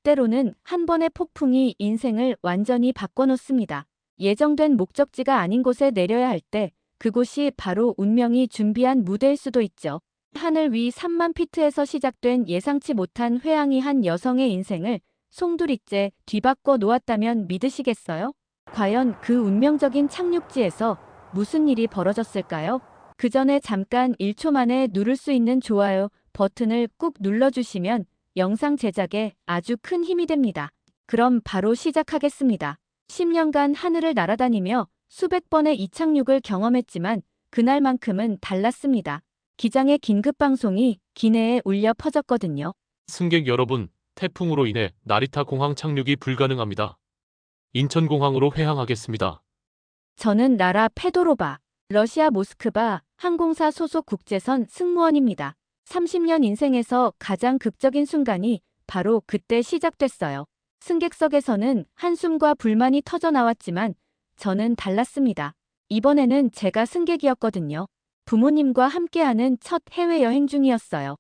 때로는 한 번의 폭풍이 인생을 완전히 바꿔놓습니다. 예정된 목적지가 아닌 곳에 내려야 할 때 그곳이 바로 운명이 준비한 무대일 수도 있죠. 하늘 위 3만 피트에서 시작된 예상치 못한 회항이 한 여성의 인생을 송두리째 뒤바꿔 놓았다면 믿으시겠어요? 과연 그 운명적인 착륙지에서 무슨 일이 벌어졌을까요? 그 전에 잠깐 1초 만에 누를 수 있는 좋아요 버튼을 꾹 눌러주시면 영상 제작에 아주 큰 힘이 됩니다. 그럼 바로 시작하겠습니다. 10년간 하늘을 날아다니며 수백 번의 이착륙을 경험했지만 그날만큼은 달랐습니다. 기장의 긴급 방송이 기내에 울려 퍼졌거든요. 승객 여러분, 태풍으로 인해 나리타 공항 착륙이 불가능합니다. 인천공항으로 회항하겠습니다. 저는 나라 페도로바, 러시아 모스크바 항공사 소속 국제선 승무원입니다. 30년 인생에서 가장 극적인 순간이 바로 그때 시작됐어요. 승객석에서는 한숨과 불만이 터져 나왔지만 저는 달랐습니다. 이번에는 제가 승객이었거든요. 부모님과 함께하는 첫 해외여행 중이었어요.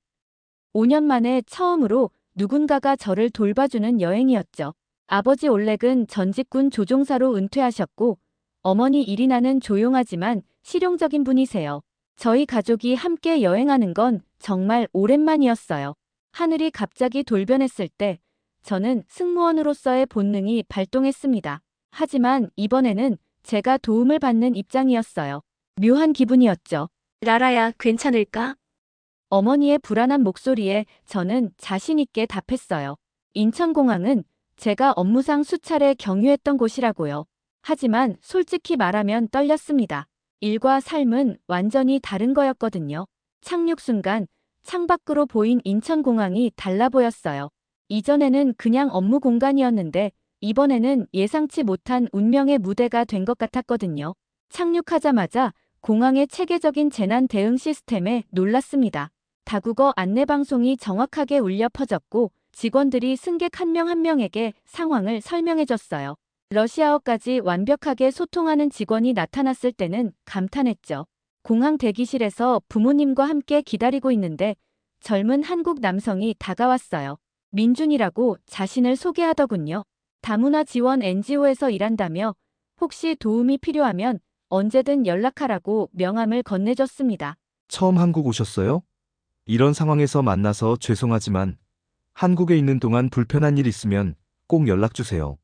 5년 만에 처음으로 누군가가 저를 돌봐주는 여행이었죠. 아버지 올렉은 전직군 조종사로 은퇴하셨고 어머니 이리나는 조용하지만 실용적인 분이세요. 저희 가족이 함께 여행하는 건 정말 오랜만이었어요. 하늘이 갑자기 돌변했을 때 저는 승무원으로서의 본능이 발동했습니다. 하지만 이번에는 제가 도움을 받는 입장이었어요. 묘한 기분이었죠. 라라야, 괜찮을까? 어머니의 불안한 목소리에 저는 자신 있게 답했어요. 인천공항은 제가 업무상 수차례 경유했던 곳이라고요. 하지만 솔직히 말하면 떨렸습니다. 일과 삶은 완전히 다른 거였거든요. 착륙 순간 창밖으로 보인 인천공항이 달라 보였어요. 이전에는 그냥 업무 공간이었는데 이번에는 예상치 못한 운명의 무대가 된 것 같았거든요. 착륙하자마자 공항의 체계적인 재난 대응 시스템에 놀랐습니다. 다국어 안내방송이 정확하게 울려 퍼졌고 직원들이 승객 한 명 한 명에게 상황을 설명해줬어요. 러시아어까지 완벽하게 소통하는 직원이 나타났을 때는 감탄했죠. 공항 대기실에서 부모님과 함께 기다리고 있는데 젊은 한국 남성이 다가왔어요. 민준이라고 자신을 소개하더군요. 다문화 지원 NGO에서 일한다며 혹시 도움이 필요하면 언제든 연락하라고 명함을 건네줬습니다. 처음 한국 오셨어요? 이런 상황에서 만나서 죄송하지만 한국에 있는 동안 불편한 일 있으면 꼭 연락 주세요.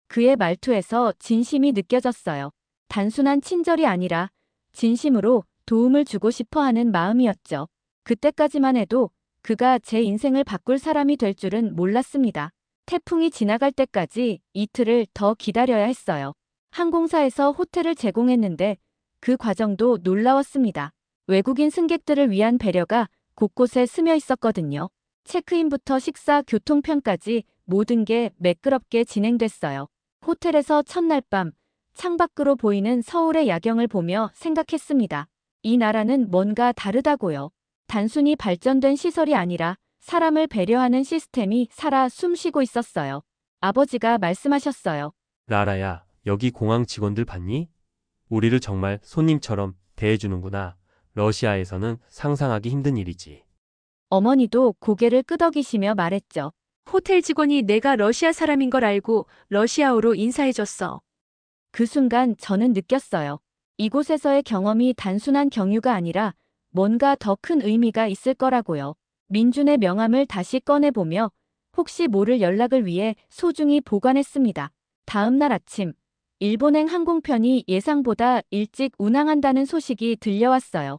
그의 말투에서 진심이 느껴졌어요. 단순한 친절이 아니라 진심으로 도움을 주고 싶어 하는 마음이었죠. 그때까지만 해도 그가 제 인생을 바꿀 사람이 될 줄은 몰랐습니다. 태풍이 지나갈 때까지 이틀을 더 기다려야 했어요. 항공사에서 호텔을 제공했는데 그 과정도 놀라웠습니다. 외국인 승객들을 위한 배려가 곳곳에 스며 있었거든요. 체크인부터 식사, 교통편까지 모든 게 매끄럽게 진행됐어요. 호텔에서 첫날 밤 창밖으로 보이는 서울의 야경을 보며 생각했습니다. 이 나라는 뭔가 다르다고요. 단순히 발전된 시설이 아니라 사람을 배려하는 시스템이 살아 숨쉬고 있었어요. 아버지가 말씀하셨어요. 라라야, 여기 공항 직원들 봤니? 우리를 정말 손님처럼 대해주는구나. 러시아에서는 상상하기 힘든 일이지. 어머니도 고개를 끄덕이시며 말했죠. 호텔 직원이 내가 러시아 사람인 걸 알고 러시아어로 인사해줬어. 그 순간 저는 느꼈어요. 이곳에서의 경험이 단순한 경유가 아니라 뭔가 더 큰 의미가 있을 거라고요. 민준의 명함을 다시 꺼내보며 혹시 모를 연락을 위해 소중히 보관했습니다. 다음 날 아침, 일본행 항공편이 예상보다 일찍 운항한다는 소식이 들려왔어요.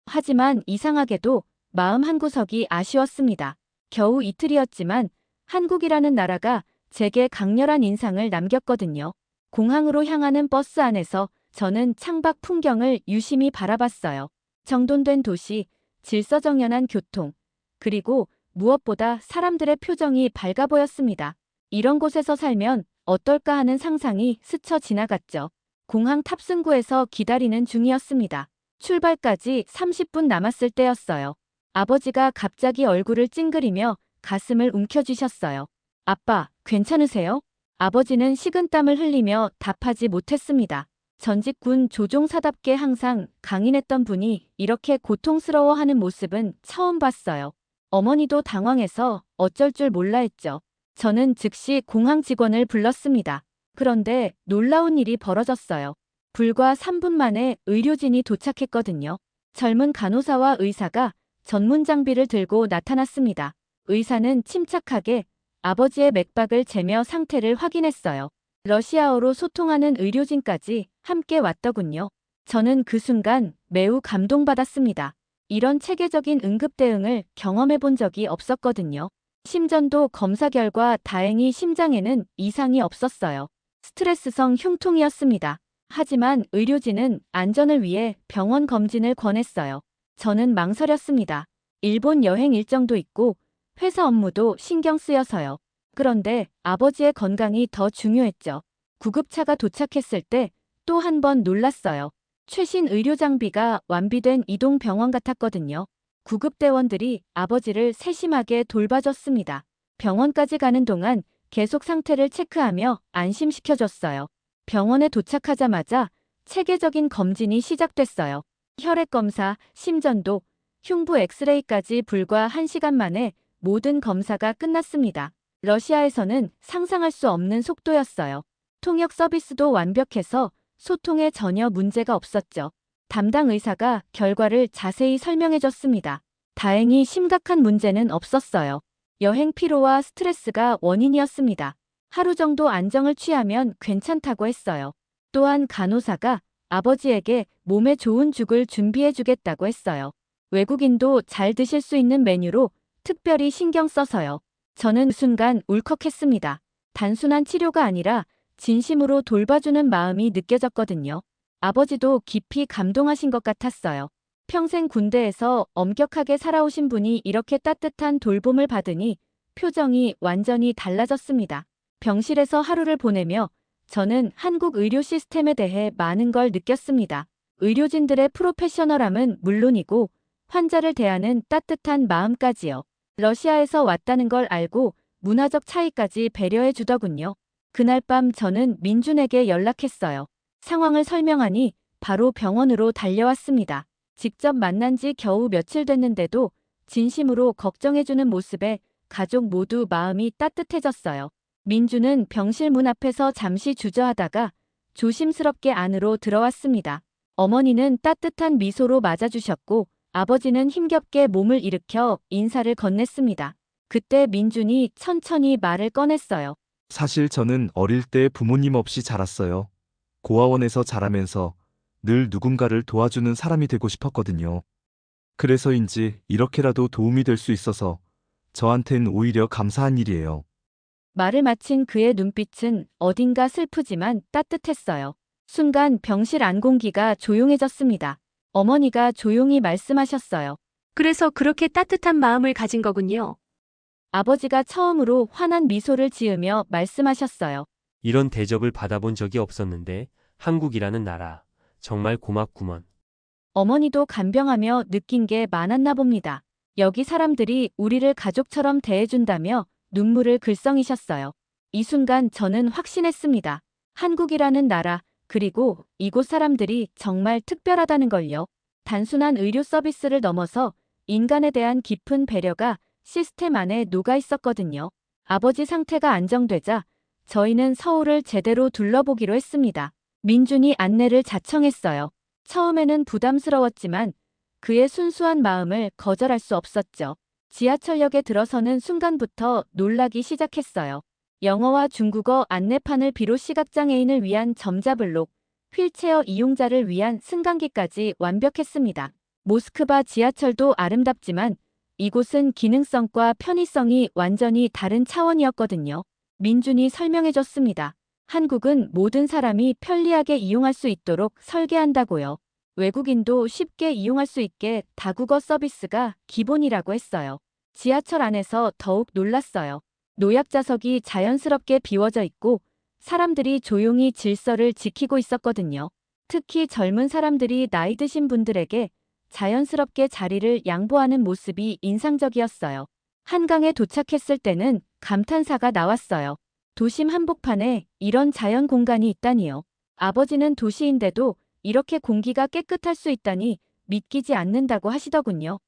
하지만 이상하게도 마음 한구석이 아쉬웠습니다. 겨우 이틀이었지만 한국이라는 나라가 제게 강렬한 인상을 남겼거든요. 공항으로 향하는 버스 안에서 저는 창밖 풍경을 유심히 바라봤어요. 정돈된 도시, 질서정연한 교통, 그리고 무엇보다 사람들의 표정이 밝아 보였습니다. 이런 곳에서 살면 어떨까 하는 상상이 스쳐 지나갔죠. 공항 탑승구에서 기다리는 중이었습니다. 출발까지 30분 남았을 때였어요. 아버지가 갑자기 얼굴을 찡그리며 가슴을 움켜쥐셨어요. 아빠, 괜찮으세요? 아버지는 식은땀을 흘리며 답하지 못했습니다. 전직 군 조종사답게 항상 강인했던 분이 이렇게 고통스러워하는 모습은 처음 봤어요. 어머니도 당황해서 어쩔 줄 몰라 했죠. 저는 즉시 공항 직원을 불렀습니다. 그런데 놀라운 일이 벌어졌어요. 불과 3분 만에 의료진이 도착했거든요. 젊은 간호사와 의사가 전문 장비를 들고 나타났습니다. 의사는 침착하게 아버지의 맥박을 재며 상태를 확인했어요. 러시아어로 소통하는 의료진까지 함께 왔더군요. 저는 그 순간 매우 감동받았습니다. 이런 체계적인 응급 대응을 경험해 본 적이 없었거든요. 심전도 검사 결과 다행히 심장에는 이상이 없었어요. 스트레스성 흉통이었습니다. 하지만 의료진은 안전을 위해 병원 검진을 권했어요. 저는 망설였습니다. 일본 여행 일정도 있고 회사 업무도 신경 쓰여서요. 그런데 아버지의 건강이 더 중요했죠. 구급차가 도착했을 때 또 한 번 놀랐어요. 최신 의료 장비가 완비된 이동 병원 같았거든요. 구급대원들이 아버지를 세심하게 돌봐줬습니다. 병원까지 가는 동안 계속 상태를 체크하며 안심시켜줬어요. 병원에 도착하자마자 체계적인 검진이 시작됐어요. 혈액 검사, 심전도, 흉부 엑스레이까지 불과 1시간 만에 모든 검사가 끝났습니다. 러시아에서는 상상할 수 없는 속도였어요. 통역 서비스도 완벽해서 소통에 전혀 문제가 없었죠. 담당 의사가 결과를 자세히 설명해줬습니다. 다행히 심각한 문제는 없었어요. 여행 피로와 스트레스가 원인이었습니다. 하루 정도 안정을 취하면 괜찮다고 했어요. 또한 간호사가 아버지에게 몸에 좋은 죽을 준비해주겠다고 했어요. 외국인도 잘 드실 수 있는 메뉴로 특별히 신경 써서요. 저는 그 순간 울컥했습니다. 단순한 치료가 아니라 진심으로 돌봐주는 마음이 느껴졌거든요. 아버지도 깊이 감동하신 것 같았어요. 평생 군대에서 엄격하게 살아오신 분이 이렇게 따뜻한 돌봄을 받으니 표정이 완전히 달라졌습니다. 병실에서 하루를 보내며 저는 한국 의료 시스템에 대해 많은 걸 느꼈습니다. 의료진들의 프로페셔널함은 물론이고 환자를 대하는 따뜻한 마음까지요. 러시아에서 왔다는 걸 알고 문화적 차이까지 배려해 주더군요. 그날 밤 저는 민준에게 연락했어요. 상황을 설명하니 바로 병원으로 달려왔습니다. 직접 만난 지 겨우 며칠 됐는데도 진심으로 걱정해주는 모습에 가족 모두 마음이 따뜻해졌어요. 민준은 병실 문 앞에서 잠시 주저하다가 조심스럽게 안으로 들어왔습니다. 어머니는 따뜻한 미소로 맞아주셨고 아버지는 힘겹게 몸을 일으켜 인사를 건넸습니다. 그때 민준이 천천히 말을 꺼냈어요. 사실 저는 어릴 때 부모님 없이 자랐어요. 고아원에서 자라면서 늘 누군가를 도와주는 사람이 되고 싶었거든요. 그래서인지 이렇게라도 도움이 될 수 있어서 저한텐 오히려 감사한 일이에요. 말을 마친 그의 눈빛은 어딘가 슬프지만 따뜻했어요. 순간 병실 안 공기가 조용해졌습니다. 어머니가 조용히 말씀하셨어요. 그래서 그렇게 따뜻한 마음을 가진 거군요. 아버지가 처음으로 환한 미소를 지으며 말씀하셨어요. 이런 대접을 받아본 적이 없었는데 한국이라는 나라 정말 고맙구먼. 어머니도 간병하며 느낀 게 많았나 봅니다. 여기 사람들이 우리를 가족처럼 대해준다며 눈물을 글썽이셨어요. 이 순간 저는 확신했습니다. 한국이라는 나라, 그리고 이곳 사람들이 정말 특별하다는 걸요. 단순한 의료 서비스를 넘어서 인간에 대한 깊은 배려가 시스템 안에 녹아 있었거든요. 아버지 상태가 안정되자 저희는 서울을 제대로 둘러보기로 했습니다. 민준이 안내를 자청했어요. 처음에는 부담스러웠지만 그의 순수한 마음을 거절할 수 없었죠. 지하철역에 들어서는 순간부터 놀라기 시작했어요. 영어와 중국어 안내판을 비롯 시각장애인을 위한 점자블록, 휠체어 이용자를 위한 승강기까지 완벽했습니다. 모스크바 지하철도 아름답지만 이곳은 기능성과 편의성이 완전히 다른 차원이었거든요. 민준이 설명해줬습니다. 한국은 모든 사람이 편리하게 이용할 수 있도록 설계한다고요. 외국인도 쉽게 이용할 수 있게 다국어 서비스가 기본이라고 했어요. 지하철 안에서 더욱 놀랐어요. 노약자석이 자연스럽게 비워져 있고 사람들이 조용히 질서를 지키고 있었거든요. 특히 젊은 사람들이 나이 드신 분들에게 자연스럽게 자리를 양보하는 모습이 인상적이었어요. 한강에 도착했을 때는 감탄사가 나왔어요. 도심 한복판에 이런 자연 공간이 있다니요. 아버지는 도시인데도 이렇게 공기가 깨끗할 수 있다니 믿기지 않는다고 하시더군요.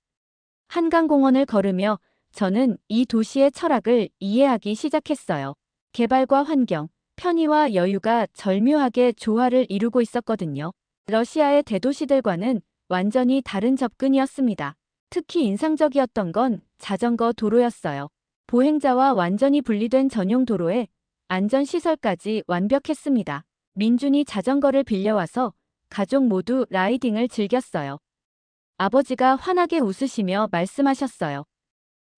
한강공원을 걸으며 저는 이 도시의 철학을 이해하기 시작했어요. 개발과 환경, 편의와 여유가 절묘하게 조화를 이루고 있었거든요. 러시아의 대도시들과는 완전히 다른 접근이었습니다. 특히 인상적이었던 건 자전거 도로였어요. 보행자와 완전히 분리된 전용 도로에 안전시설까지 완벽했습니다. 민준이 자전거를 빌려와서 가족 모두 라이딩을 즐겼어요. 아버지가 환하게 웃으시며 말씀하셨어요.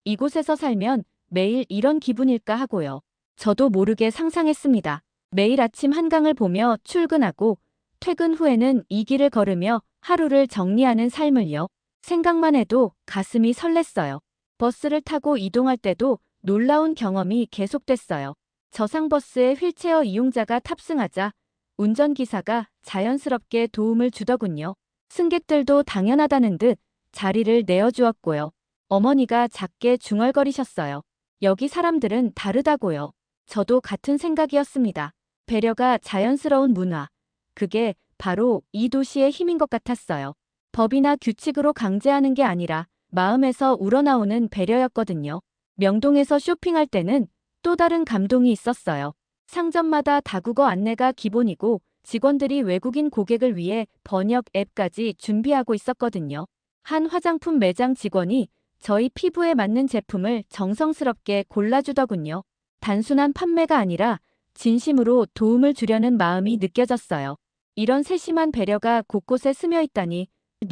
이곳에서 살면 매일 이런 기분일까 하고요. 저도 모르게 상상했습니다. 매일 아침 한강을 보며 출근하고 퇴근 후에는 이 길을 걸으며 하루를 정리하는 삶을요. 생각만 해도 가슴이 설렜어요. 버스를 타고 이동할 때도 놀라운 경험이 계속됐어요. 저상버스에 휠체어 이용자가 탑승하자 운전기사가 자연스럽게 도움을 주더군요. 승객들도 당연하다는 듯 자리를 내어주었고요. 어머니가 작게 중얼거리셨어요. 여기 사람들은 다르다고요. 저도 같은 생각이었습니다. 배려가 자연스러운 문화. 그게 바로 이 도시의 힘인 것 같았어요. 법이나 규칙으로 강제하는 게 아니라 마음에서 우러나오는 배려였거든요. 명동에서 쇼핑할 때는 또 다른 감동이 있었어요. 상점마다 다국어 안내가 기본이고 직원들이 외국인 고객을 위해 번역 앱까지 준비하고 있었거든요. 한 화장품 매장 직원이 저희 피부에 맞는 제품을 정성스럽게 골라주더군요. 단순한 판매가 아니라 진심으로 도움을 주려는 마음이 느껴졌어요. 이런 세심한 배려가 곳곳에 스며 있다니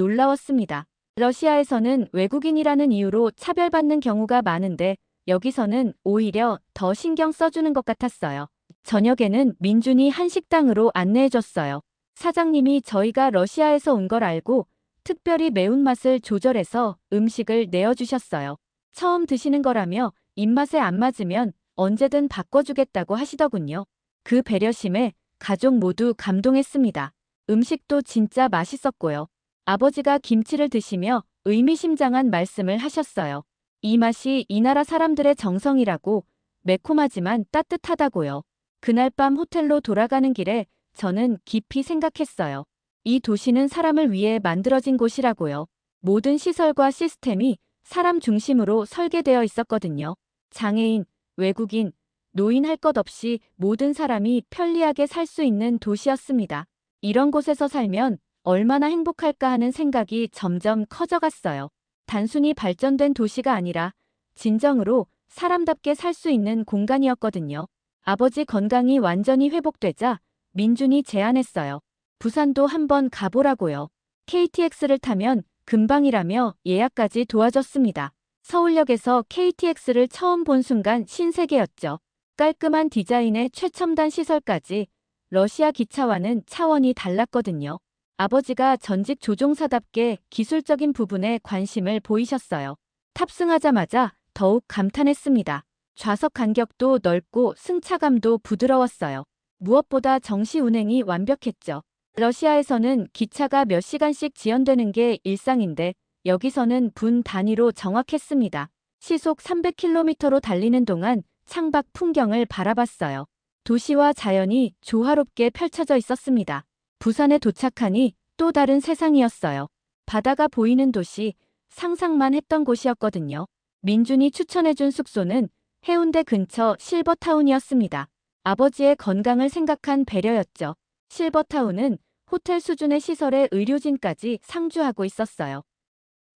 놀라웠습니다. 러시아에서는 외국인이라는 이유로 차별받는 경우가 많은데 여기서는 오히려 더 신경 써주는 것 같았어요. 저녁에는 민준이 한식당으로 안내해줬어요. 사장님이 저희가 러시아에서 온 걸 알고 특별히 매운맛을 조절해서 음식을 내어주셨어요. 처음 드시는 거라며 입맛에 안 맞으면 언제든 바꿔주겠다고 하시더군요. 그 배려심에 가족 모두 감동했습니다. 음식도 진짜 맛있었고요. 아버지가 김치를 드시며 의미심장한 말씀을 하셨어요. 이 맛이 이 나라 사람들의 정성이라고, 매콤하지만 따뜻하다고요. 그날 밤 호텔로 돌아가는 길에 저는 깊이 생각했어요. 이 도시는 사람을 위해 만들어진 곳이라고요. 모든 시설과 시스템이 사람 중심으로 설계되어 있었거든요. 장애인, 외국인, 노인 할 것 없이 모든 사람이 편리하게 살 수 있는 도시였습니다. 이런 곳에서 살면 얼마나 행복할까 하는 생각이 점점 커져갔어요. 단순히 발전된 도시가 아니라 진정으로 사람답게 살 수 있는 공간이었거든요. 아버지 건강이 완전히 회복되자 민준이 제안했어요. 부산도 한번 가보라고요. KTX를 타면 금방이라며 예약까지 도와줬습니다. 서울역에서 KTX를 처음 본 순간 신세계였죠. 깔끔한 디자인의 최첨단 시설까지 러시아 기차와는 차원이 달랐거든요. 아버지가 전직 조종사답게 기술적인 부분에 관심을 보이셨어요. 탑승하자마자 더욱 감탄했습니다. 좌석 간격도 넓고 승차감도 부드러웠어요. 무엇보다 정시 운행이 완벽했죠. 러시아에서는 기차가 몇 시간씩 지연되는 게 일상인데 여기서는 분 단위로 정확했습니다. 시속 300km로 달리는 동안 창밖 풍경을 바라봤어요. 도시와 자연이 조화롭게 펼쳐져 있었습니다. 부산에 도착하니 또 다른 세상이었어요. 바다가 보이는 도시, 상상만 했던 곳이었거든요. 민준이 추천해준 숙소는 해운대 근처 실버타운이었습니다. 아버지의 건강을 생각한 배려였죠. 실버타운은 호텔 수준의 시설에 의료진까지 상주하고 있었어요.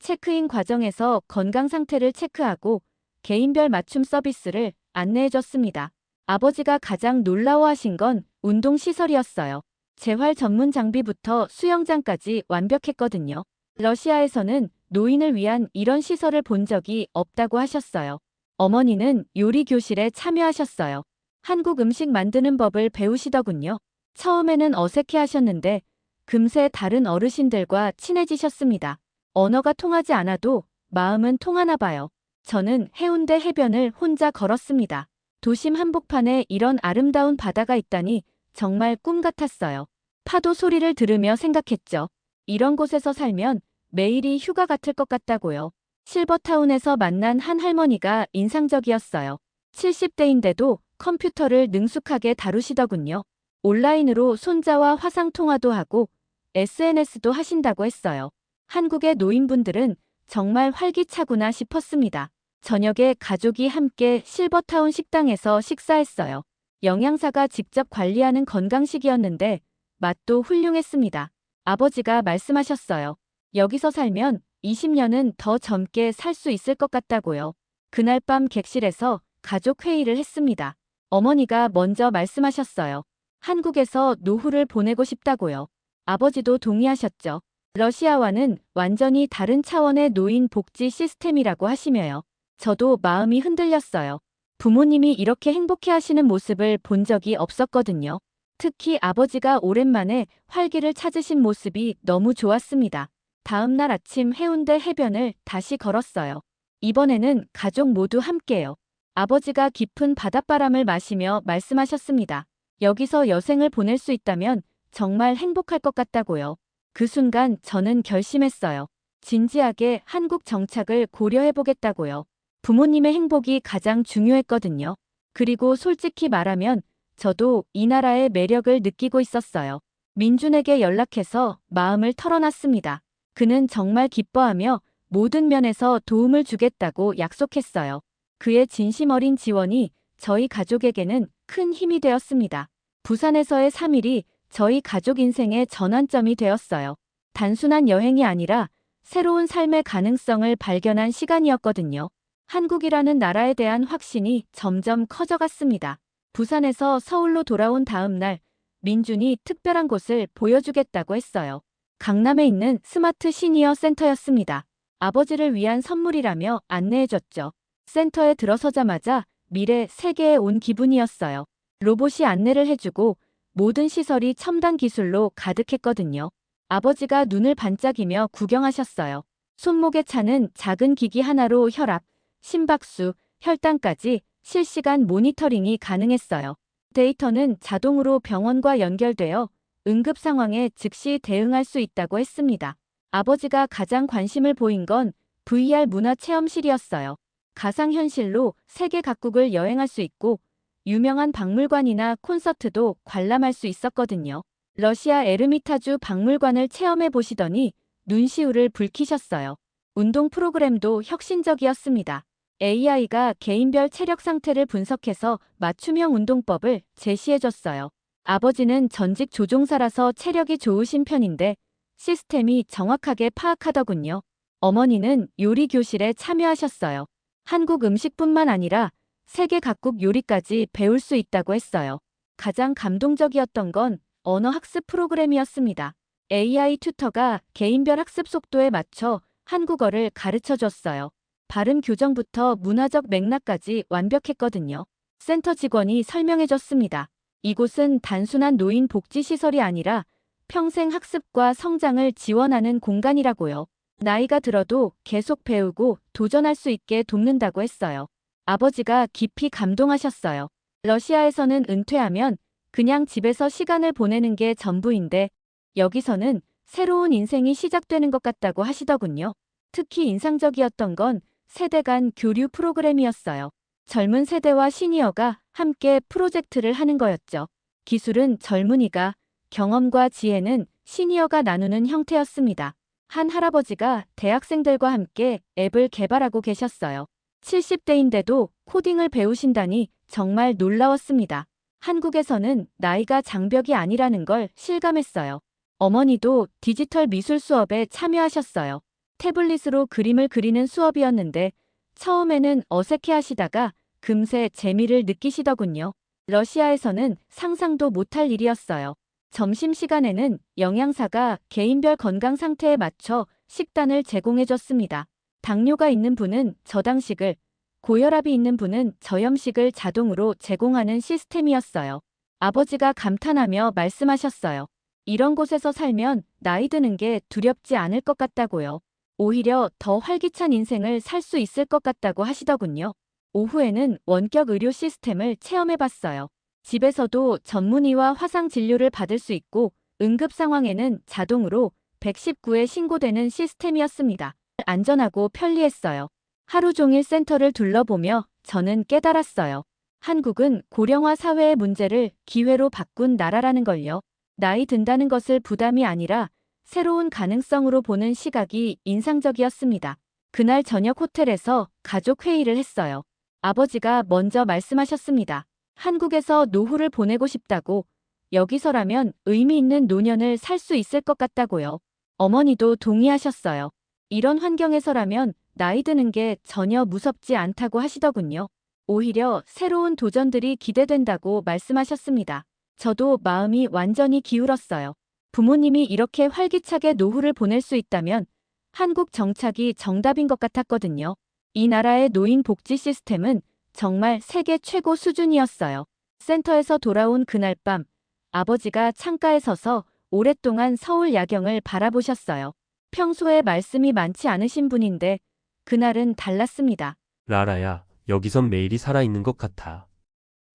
체크인 과정에서 건강 상태를 체크하고 개인별 맞춤 서비스를 안내해줬습니다. 아버지가 가장 놀라워하신 건 운동시설이었어요. 재활 전문 장비부터 수영장까지 완벽했거든요. 러시아에서는 노인을 위한 이런 시설을 본 적이 없다고 하셨어요. 어머니는 요리 교실에 참여하셨어요. 한국 음식 만드는 법을 배우시더군요. 처음에는 어색해 하셨는데 금세 다른 어르신들과 친해지셨습니다. 언어가 통하지 않아도 마음은 통하나 봐요. 저는 해운대 해변을 혼자 걸었습니다. 도심 한복판에 이런 아름다운 바다가 있다니 정말 꿈 같았어요. 파도 소리를 들으며 생각했죠. 이런 곳에서 살면 매일이 휴가 같을 것 같다고요. 실버타운에서 만난 한 할머니가 인상적이었어요. 70대인데도 컴퓨터를 능숙하게 다루시더군요. 온라인으로 손자와 화상통화도 하고 SNS도 하신다고 했어요. 한국의 노인분들은 정말 활기차구나 싶었습니다. 저녁에 가족이 함께 실버타운 식당에서 식사했어요. 영양사가 직접 관리하는 건강식이었는데 맛도 훌륭했습니다. 아버지가 말씀하셨어요. 여기서 살면 20년은 더 젊게 살 수 있을 것 같다고요. 그날 밤 객실에서 가족 회의를 했습니다. 어머니가 먼저 말씀하셨어요. 한국에서 노후를 보내고 싶다고요. 아버지도 동의하셨죠. 러시아와는 완전히 다른 차원의 노인 복지 시스템이라고 하시며요. 저도 마음이 흔들렸어요. 부모님이 이렇게 행복해 하시는 모습을 본 적이 없었거든요. 특히 아버지가 오랜만에 활기를 찾으신 모습이 너무 좋았습니다. 다음 날 아침 해운대 해변을 다시 걸었어요. 이번에는 가족 모두 함께요. 아버지가 깊은 바닷바람을 마시며 말씀하셨습니다. 여기서 여생을 보낼 수 있다면 정말 행복할 것 같다고요. 그 순간 저는 결심했어요. 진지하게 한국 정착을 고려해보겠다고요. 부모님의 행복이 가장 중요했거든요. 그리고 솔직히 말하면 저도 이 나라의 매력을 느끼고 있었어요. 민준에게 연락해서 마음을 털어놨습니다. 그는 정말 기뻐하며 모든 면에서 도움을 주겠다고 약속했어요. 그의 진심 어린 지원이 저희 가족에게는 큰 힘이 되었습니다. 부산에서의 3일이 저희 가족 인생의 전환점이 되었어요. 단순한 여행이 아니라 새로운 삶의 가능성을 발견한 시간이었거든요. 한국이라는 나라에 대한 확신이 점점 커져갔습니다. 부산에서 서울로 돌아온 다음 날 민준이 특별한 곳을 보여주겠다고 했어요. 강남에 있는 스마트 시니어 센터였습니다. 아버지를 위한 선물이라며 안내해줬죠. 센터에 들어서자마자 미래 세계에 온 기분이었어요. 로봇이 안내를 해주고 모든 시설이 첨단 기술로 가득했거든요. 아버지가 눈을 반짝이며 구경하셨어요. 손목에 차는 작은 기기 하나로 혈압, 심박수, 혈당까지 실시간 모니터링이 가능했어요. 데이터는 자동으로 병원과 연결되어 응급 상황에 즉시 대응할 수 있다고 했습니다. 아버지가 가장 관심을 보인 건 VR 문화 체험실이었어요. 가상현실로 세계 각국을 여행할 수 있고 유명한 박물관이나 콘서트도 관람할 수 있었거든요. 러시아 에르미타주 박물관을 체험해 보시더니 눈시울을 붉히셨어요. 운동 프로그램도 혁신적이었습니다. AI가 개인별 체력 상태를 분석해서 맞춤형 운동법을 제시해줬어요. 아버지는 전직 조종사라서 체력이 좋으신 편인데 시스템이 정확하게 파악하더군요. 어머니는 요리 교실에 참여하셨어요. 한국 음식뿐만 아니라 세계 각국 요리까지 배울 수 있다고 했어요. 가장 감동적이었던 건 언어 학습 프로그램이었습니다. AI 튜터가 개인별 학습 속도에 맞춰 한국어를 가르쳐 줬어요. 발음 교정부터 문화적 맥락까지 완벽했거든요. 센터 직원이 설명해 줬습니다. 이곳은 단순한 노인 복지 시설이 아니라 평생 학습과 성장을 지원하는 공간이라고요. 나이가 들어도 계속 배우고 도전할 수 있게 돕는다고 했어요. 아버지가 깊이 감동하셨어요. 러시아에서는 은퇴하면 그냥 집에서 시간을 보내는 게 전부인데 여기서는 새로운 인생이 시작되는 것 같다고 하시더군요. 특히 인상적이었던 건 세대 간 교류 프로그램이었어요. 젊은 세대와 시니어가 함께 프로젝트를 하는 거였죠. 기술은 젊은이가, 경험과 지혜는 시니어가 나누는 형태였습니다. 한 할아버지가 대학생들과 함께 앱을 개발하고 계셨어요. 70대인데도 코딩을 배우신다니 정말 놀라웠습니다. 한국에서는 나이가 장벽이 아니라는 걸 실감했어요. 어머니도 디지털 미술 수업에 참여하셨어요. 태블릿으로 그림을 그리는 수업이었는데 처음에는 어색해 하시다가 금세 재미를 느끼시더군요. 러시아에서는 상상도 못할 일이었어요. 점심시간에는 영양사가 개인별 건강 상태에 맞춰 식단을 제공해줬습니다. 당뇨가 있는 분은 저당식을, 고혈압이 있는 분은 저염식을 자동으로 제공하는 시스템이었어요. 아버지가 감탄하며 말씀하셨어요. 이런 곳에서 살면 나이 드는 게 두렵지 않을 것 같다고요. 오히려 더 활기찬 인생을 살 수 있을 것 같다고 하시더군요. 오후에는 원격 의료 시스템을 체험해봤어요. 집에서도 전문의와 화상 진료를 받을 수 있고 응급 상황에는 자동으로 119에 신고되는 시스템이었습니다. 안전하고 편리했어요. 하루 종일 센터를 둘러보며 저는 깨달았어요. 한국은 고령화 사회의 문제를 기회로 바꾼 나라라는 걸요. 나이 든다는 것을 부담이 아니라 새로운 가능성으로 보는 시각이 인상적이었습니다. 그날 저녁 호텔에서 가족 회의를 했어요. 아버지가 먼저 말씀하셨습니다. 한국에서 노후를 보내고 싶다고, 여기서라면 의미 있는 노년을 살 수 있을 것 같다고요. 어머니도 동의하셨어요. 이런 환경에서라면 나이 드는 게 전혀 무섭지 않다고 하시더군요. 오히려 새로운 도전들이 기대된다고 말씀하셨습니다. 저도 마음이 완전히 기울었어요. 부모님이 이렇게 활기차게 노후를 보낼 수 있다면 한국 정착이 정답인 것 같았거든요. 이 나라의 노인 복지 시스템은 정말 세계 최고 수준이었어요. 센터에서 돌아온 그날 밤, 아버지가 창가에 서서 오랫동안 서울 야경을 바라보셨어요. 평소에 말씀이 많지 않으신 분인데 그날은 달랐습니다. 라라야, 여기선 매일이 살아있는 것 같아.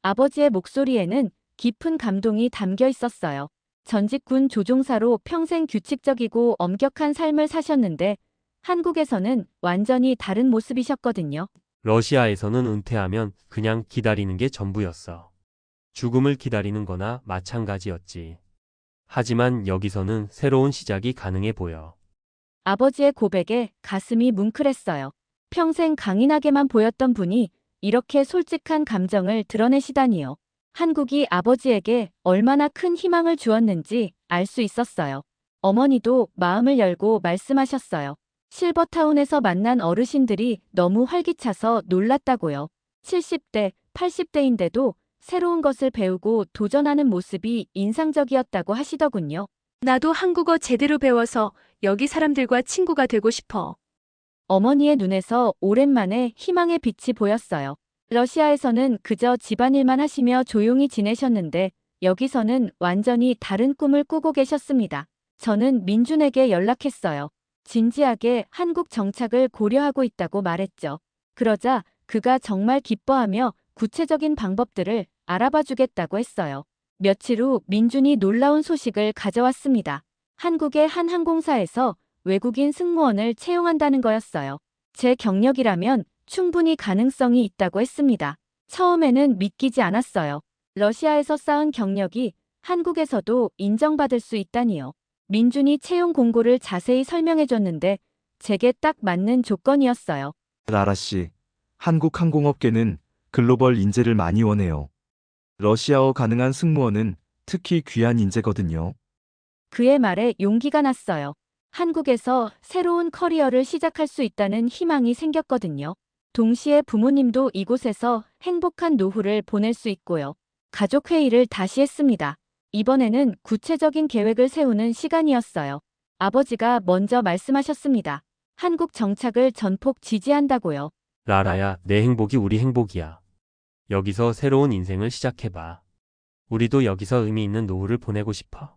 아버지의 목소리에는 깊은 감동이 담겨 있었어요. 전직 군 조종사로 평생 규칙적이고 엄격한 삶을 사셨는데 한국에서는 완전히 다른 모습이셨거든요. 러시아에서는 은퇴하면 그냥 기다리는 게 전부였어. 죽음을 기다리는 거나 마찬가지였지. 하지만 여기서는 새로운 시작이 가능해 보여. 아버지의 고백에 가슴이 뭉클했어요. 평생 강인하게만 보였던 분이 이렇게 솔직한 감정을 드러내시다니요. 한국이 아버지에게 얼마나 큰 희망을 주었는지 알 수 있었어요. 어머니도 마음을 열고 말씀하셨어요. 실버타운에서 만난 어르신들이 너무 활기차서 놀랐다고요. 70대, 80대인데도 새로운 것을 배우고 도전하는 모습이 인상적이었다고 하시더군요. 나도 한국어 제대로 배워서 여기 사람들과 친구가 되고 싶어. 어머니의 눈에서 오랜만에 희망의 빛이 보였어요. 러시아에서는 그저 집안일만 하시며 조용히 지내셨는데 여기서는 완전히 다른 꿈을 꾸고 계셨습니다. 저는 민준에게 연락했어요. 진지하게 한국 정착을 고려하고 있다고 말했죠. 그러자 그가 정말 기뻐하며 구체적인 방법들을 알아봐 주겠다고 했어요. 며칠 후 민준이 놀라운 소식을 가져왔습니다. 한국의 한 항공사에서 외국인 승무원을 채용한다는 거였어요. 제 경력이라면 충분히 가능성이 있다고 했습니다. 처음에는 믿기지 않았어요. 러시아에서 쌓은 경력이 한국에서도 인정받을 수 있다니요. 민준이 채용 공고를 자세히 설명해줬는데 제게 딱 맞는 조건이었어요. 라라 씨, 한국 항공업계는 글로벌 인재를 많이 원해요. 러시아어 가능한 승무원은 특히 귀한 인재거든요. 그의 말에 용기가 났어요. 한국에서 새로운 커리어를 시작할 수 있다는 희망이 생겼거든요. 동시에 부모님도 이곳에서 행복한 노후를 보낼 수 있고요. 가족 회의를 다시 했습니다. 이번에는 구체적인 계획을 세우는 시간이었어요. 아버지가 먼저 말씀하셨습니다. 한국 정착을 전폭 지지한다고요. 라라야, 내 행복이 우리 행복이야. 여기서 새로운 인생을 시작해봐. 우리도 여기서 의미 있는 노후를 보내고 싶어.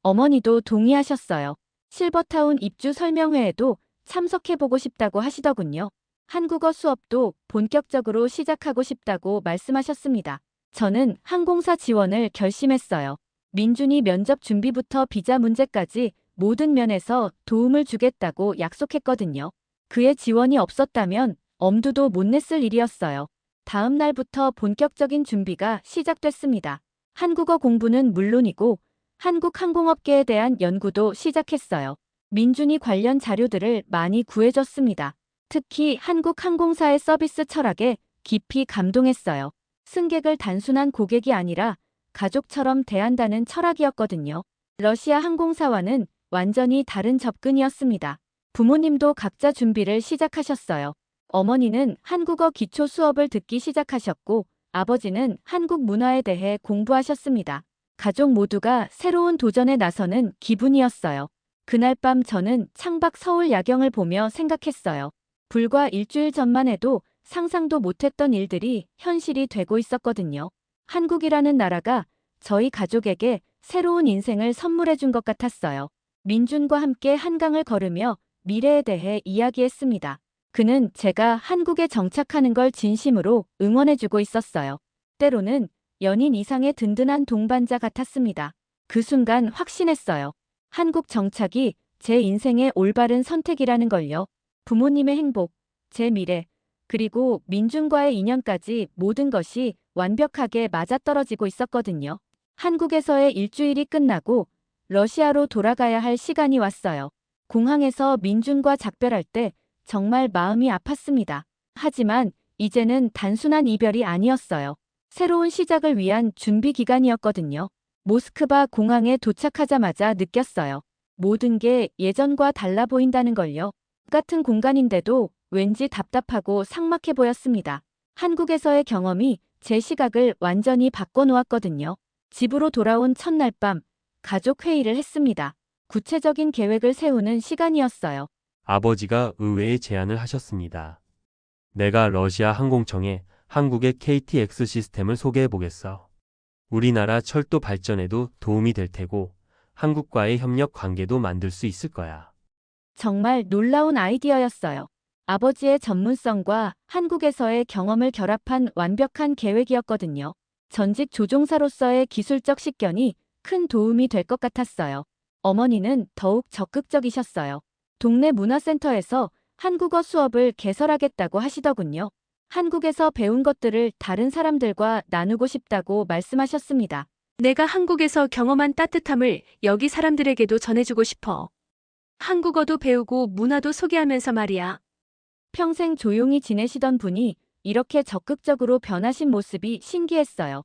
어머니도 동의하셨어요. 실버타운 입주 설명회에도 참석해보고 싶다고 하시더군요. 한국어 수업도 본격적으로 시작하고 싶다고 말씀하셨습니다. 저는 항공사 지원을 결심했어요. 민준이 면접 준비부터 비자 문제까지 모든 면에서 도움을 주겠다고 약속했거든요. 그의 지원이 없었다면 엄두도 못 냈을 일이었어요. 다음 날부터 본격적인 준비가 시작됐습니다. 한국어 공부는 물론이고 한국 항공업계에 대한 연구도 시작했어요. 민준이 관련 자료들을 많이 구해줬습니다. 특히 한국 항공사의 서비스 철학에 깊이 감동했어요. 승객을 단순한 고객이 아니라 가족처럼 대한다는 철학이었거든요. 러시아 항공사와는 완전히 다른 접근이었습니다. 부모님도 각자 준비를 시작하셨어요. 어머니는 한국어 기초 수업을 듣기 시작하셨고 아버지는 한국 문화에 대해 공부하셨습니다. 가족 모두가 새로운 도전에 나서는 기분이었어요. 그날 밤 저는 창밖 서울 야경을 보며 생각했어요. 불과 일주일 전만 해도 상상도 못했던 일들이 현실이 되고 있었거든요. 한국이라는 나라가 저희 가족에게 새로운 인생을 선물해 준 것 같았어요. 민준과 함께 한강을 걸으며 미래에 대해 이야기했습니다. 그는 제가 한국에 정착하는 걸 진심으로 응원해주고 있었어요. 때로는 연인 이상의 든든한 동반자 같았습니다. 그 순간 확신했어요. 한국 정착이 제 인생의 올바른 선택이라는 걸요. 부모님의 행복, 제 미래, 그리고 민준과의 인연까지 모든 것이 완벽하게 맞아떨어지고 있었거든요. 한국에서의 일주일이 끝나고 러시아로 돌아가야 할 시간이 왔어요. 공항에서 민준과 작별할 때 정말 마음이 아팠습니다. 하지만 이제는 단순한 이별이 아니었어요. 새로운 시작을 위한 준비 기간이었거든요. 모스크바 공항에 도착하자마자 느꼈어요. 모든 게 예전과 달라 보인다는 걸요. 같은 공간인데도 왠지 답답하고 삭막해 보였습니다. 한국에서의 경험이 제 시각을 완전히 바꿔놓았거든요. 집으로 돌아온 첫날 밤, 가족 회의를 했습니다. 구체적인 계획을 세우는 시간이었어요. 아버지가 의외의 제안을 하셨습니다. 내가 러시아 항공청에 한국의 KTX 시스템을 소개해 보겠어. 우리나라 철도 발전에도 도움이 될 테고 한국과의 협력 관계도 만들 수 있을 거야. 정말 놀라운 아이디어였어요. 아버지의 전문성과 한국에서의 경험을 결합한 완벽한 계획이었거든요. 전직 조종사로서의 기술적 식견이 큰 도움이 될 것 같았어요. 어머니는 더욱 적극적이셨어요. 동네 문화센터에서 한국어 수업을 개설하겠다고 하시더군요. 한국에서 배운 것들을 다른 사람들과 나누고 싶다고 말씀하셨습니다. 내가 한국에서 경험한 따뜻함을 여기 사람들에게도 전해주고 싶어. 한국어도 배우고 문화도 소개하면서 말이야. 평생 조용히 지내시던 분이 이렇게 적극적으로 변하신 모습이 신기했어요.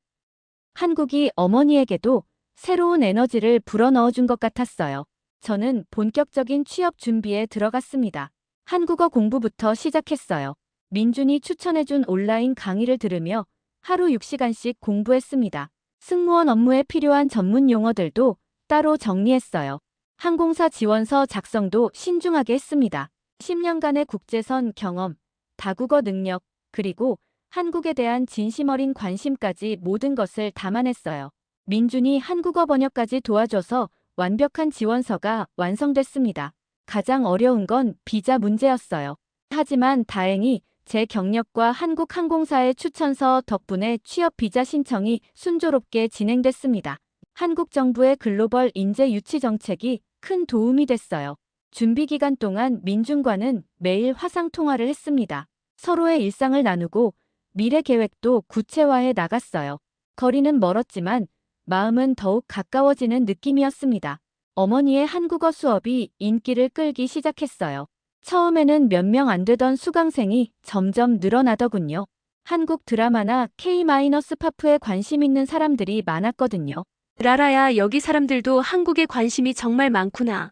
한국이 어머니에게도 새로운 에너지를 불어넣어준 것 같았어요. 저는 본격적인 취업 준비에 들어갔습니다. 한국어 공부부터 시작했어요. 민준이 추천해준 온라인 강의를 들으며 하루 6시간씩 공부했습니다. 승무원 업무에 필요한 전문 용어들도 따로 정리했어요. 항공사 지원서 작성도 신중하게 했습니다. 10년간의 국제선 경험, 다국어 능력, 그리고 한국에 대한 진심 어린 관심까지 모든 것을 담아냈어요. 민준이 한국어 번역까지 도와줘서 완벽한 지원서가 완성됐습니다. 가장 어려운 건 비자 문제였어요. 하지만 다행히 제 경력과 한국 항공사의 추천서 덕분에 취업 비자 신청이 순조롭게 진행됐습니다. 한국 정부의 글로벌 인재 유치 정책이 큰 도움이 됐어요. 준비 기간 동안 민준과는 매일 화상 통화를 했습니다. 서로의 일상을 나누고 미래 계획도 구체화해 나갔어요. 거리는 멀었지만 마음은 더욱 가까워지는 느낌이었습니다. 어머니의 한국어 수업이 인기를 끌기 시작했어요. 처음에는 몇 명 안 되던 수강생이 점점 늘어나더군요. 한국 드라마나 K-파프에 관심 있는 사람들이 많았거든요. 라라야, 여기 사람들도 한국에 관심이 정말 많구나.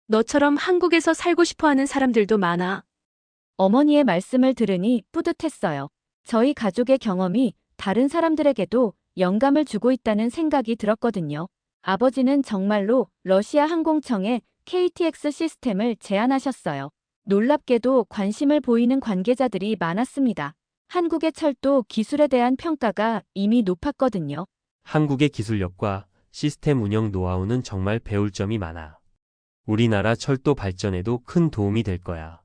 너처럼 한국에서 살고 싶어 하는 사람들도 많아. 어머니의 말씀을 들으니 뿌듯했어요. 저희 가족의 경험이 다른 사람들에게도 영감을 주고 있다는 생각이 들었거든요. 아버지는 정말로 러시아 항공청에 KTX 시스템을 제안하셨어요. 놀랍게도 관심을 보이는 관계자들이 많았습니다. 한국의 철도 기술에 대한 평가가 이미 높았거든요. 한국의 기술력과 시스템 운영 노하우는 정말 배울 점이 많아. 우리나라 철도 발전에도 큰 도움이 될 거야.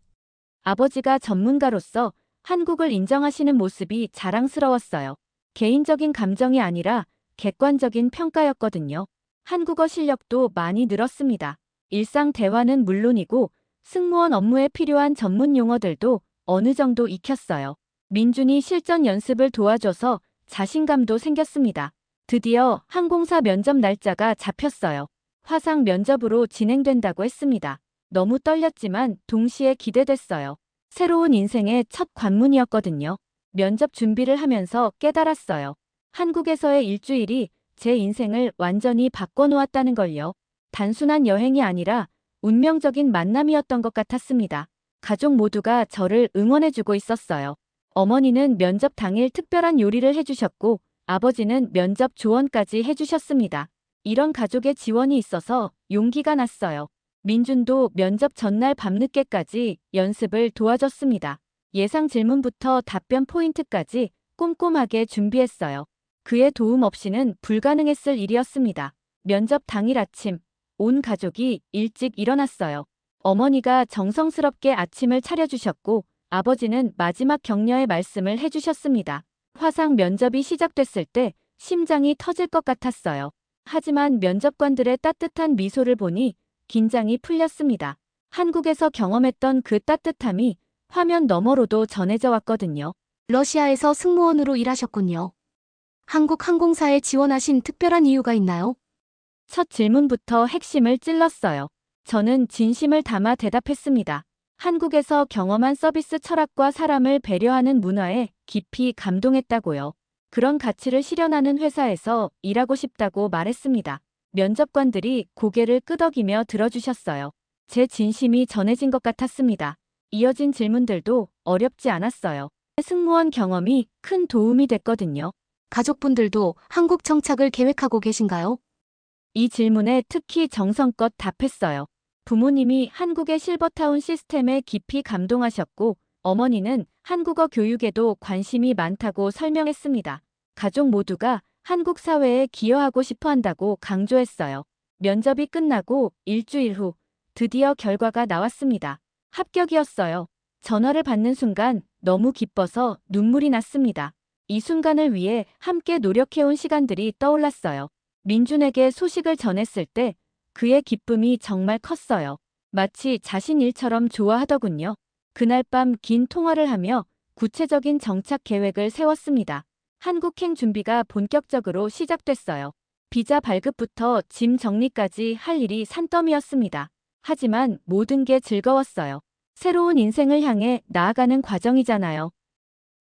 아버지가 전문가로서 한국을 인정하시는 모습이 자랑스러웠어요. 개인적인 감정이 아니라 객관적인 평가였거든요. 한국어 실력도 많이 늘었습니다. 일상 대화는 물론이고 승무원 업무에 필요한 전문 용어들도 어느 정도 익혔어요. 민준이 실전 연습을 도와줘서 자신감도 생겼습니다. 드디어 항공사 면접 날짜가 잡혔어요. 화상 면접으로 진행된다고 했습니다. 너무 떨렸지만 동시에 기대됐어요. 새로운 인생의 첫 관문이었거든요. 면접 준비를 하면서 깨달았어요. 한국에서의 일주일이 제 인생을 완전히 바꿔놓았다는 걸요. 단순한 여행이 아니라 운명적인 만남이었던 것 같았습니다. 가족 모두가 저를 응원해주고 있었어요. 어머니는 면접 당일 특별한 요리를 해주셨고 아버지는 면접 조언까지 해주셨습니다. 이런 가족의 지원이 있어서 용기가 났어요. 민준도 면접 전날 밤늦게까지 연습을 도와줬습니다. 예상 질문부터 답변 포인트까지 꼼꼼하게 준비했어요. 그의 도움 없이는 불가능했을 일이었습니다. 면접 당일 아침, 온 가족이 일찍 일어났어요. 어머니가 정성스럽게 아침을 차려주셨고 아버지는 마지막 격려의 말씀을 해주셨습니다. 화상 면접이 시작됐을 때 심장이 터질 것 같았어요. 하지만 면접관들의 따뜻한 미소를 보니 긴장이 풀렸습니다. 한국에서 경험했던 그 따뜻함이 화면 너머로도 전해져 왔거든요. 러시아에서 승무원으로 일하셨군요. 한국 항공사에 지원하신 특별한 이유가 있나요? 첫 질문부터 핵심을 찔렀어요. 저는 진심을 담아 대답했습니다. 한국에서 경험한 서비스 철학과 사람을 배려하는 문화에 깊이 감동했다고요. 그런 가치를 실현하는 회사에서 일하고 싶다고 말했습니다. 면접관들이 고개를 끄덕이며 들어주셨어요. 제 진심이 전해진 것 같았습니다. 이어진 질문들도 어렵지 않았어요. 승무원 경험이 큰 도움이 됐거든요. 가족분들도 한국 정착을 계획하고 계신가요? 이 질문에 특히 정성껏 답했어요. 부모님이 한국의 실버타운 시스템에 깊이 감동하셨고, 어머니는 한국어 교육에도 관심이 많다고 설명했습니다. 가족 모두가 한국 사회에 기여하고 싶어 한다고 강조했어요. 면접이 끝나고 일주일 후 드디어 결과가 나왔습니다. 합격이었어요. 전화를 받는 순간 너무 기뻐서 눈물이 났습니다. 이 순간을 위해 함께 노력해온 시간들이 떠올랐어요. 민준에게 소식을 전했을 때 그의 기쁨이 정말 컸어요. 마치 자신 일처럼 좋아하더군요. 그날 밤 긴 통화를 하며 구체적인 정착 계획을 세웠습니다. 한국행 준비가 본격적으로 시작됐어요. 비자 발급부터 짐 정리까지 할 일이 산더미였습니다. 하지만 모든 게 즐거웠어요. 새로운 인생을 향해 나아가는 과정이잖아요.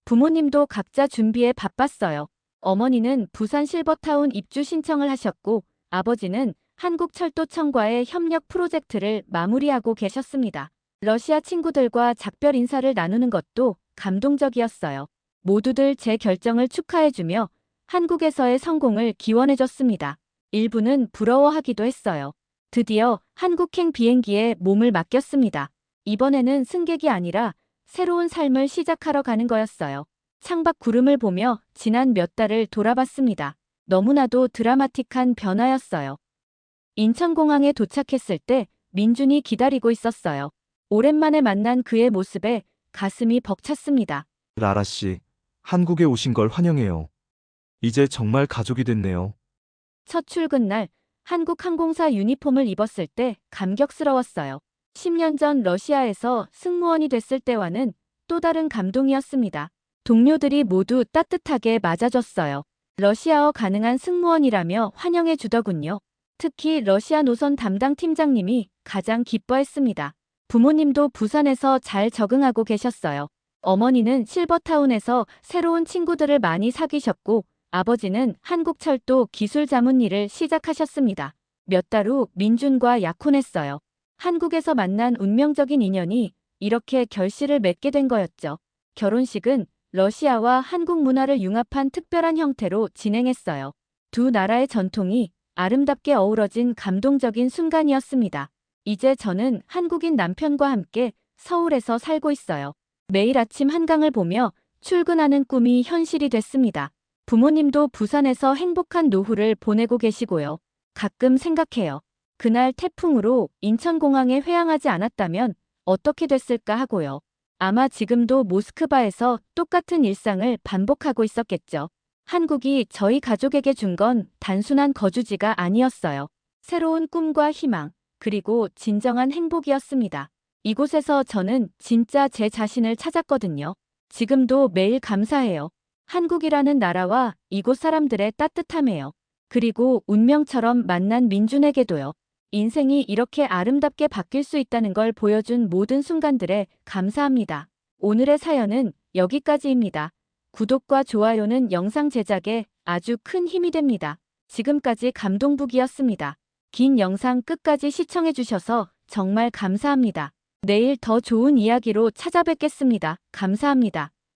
부모님도 각자 준비에 바빴어요. 어머니는 부산 실버타운 입주 신청을 하셨고, 아버지는 한국철도청과의 협력 프로젝트를 마무리하고 계셨습니다. 러시아 친구들과 작별 인사를 나누는 것도 감동적이었어요. 모두들 제 결정을 축하해주며 한국에서의 성공을 기원해줬습니다. 일부는 부러워하기도 했어요. 드디어 한국행 비행기에 몸을 맡겼습니다. 이번에는 승객이 아니라 새로운 삶을 시작하러 가는 거였어요. 창밖 구름을 보며 지난 몇 달을 돌아봤습니다. 너무나도 드라마틱한 변화였어요. 인천공항에 도착했을 때 민준이 기다리고 있었어요. 오랜만에 만난 그의 모습에 가슴이 벅찼습니다. 라라 씨, 한국에 오신 걸 환영해요. 이제 정말 가족이 됐네요. 첫 출근 날 한국 항공사 유니폼을 입었을 때 감격스러웠어요. 10년 전 러시아에서 승무원이 됐을 때와는 또 다른 감동이었습니다. 동료들이 모두 따뜻하게 맞아줬어요. 러시아어 가능한 승무원이라며 환영해 주더군요. 특히 러시아 노선 담당 팀장님이 가장 기뻐했습니다. 부모님도 부산에서 잘 적응하고 계셨어요. 어머니는 실버타운에서 새로운 친구들을 많이 사귀셨고, 아버지는 한국철도 기술 자문 일을 시작하셨습니다. 몇 달 후 민준과 약혼했어요. 한국에서 만난 운명적인 인연이 이렇게 결실을 맺게 된 거였죠. 결혼식은 러시아와 한국 문화를 융합한 특별한 형태로 진행했어요. 두 나라의 전통이 아름답게 어우러진 감동적인 순간이었습니다. 이제 저는 한국인 남편과 함께 서울에서 살고 있어요. 매일 아침 한강을 보며 출근하는 꿈이 현실이 됐습니다. 부모님도 부산에서 행복한 노후를 보내고 계시고요. 가끔 생각해요. 그날 태풍으로 인천공항에 회항하지 않았다면 어떻게 됐을까 하고요. 아마 지금도 모스크바에서 똑같은 일상을 반복하고 있었겠죠. 한국이 저희 가족에게 준 건 단순한 거주지가 아니었어요. 새로운 꿈과 희망, 그리고 진정한 행복이었습니다. 이곳에서 저는 진짜 제 자신을 찾았거든요. 지금도 매일 감사해요. 한국이라는 나라와 이곳 사람들의 따뜻함에요. 그리고 운명처럼 만난 민준에게도요. 인생이 이렇게 아름답게 바뀔 수 있다는 걸 보여준 모든 순간들에 감사합니다. 오늘의 사연은 여기까지입니다. 구독과 좋아요는 영상 제작에 아주 큰 힘이 됩니다. 지금까지 감동북이었습니다. 긴 영상 끝까지 시청해주셔서 정말 감사합니다. 내일 더 좋은 이야기로 찾아뵙겠습니다. 감사합니다.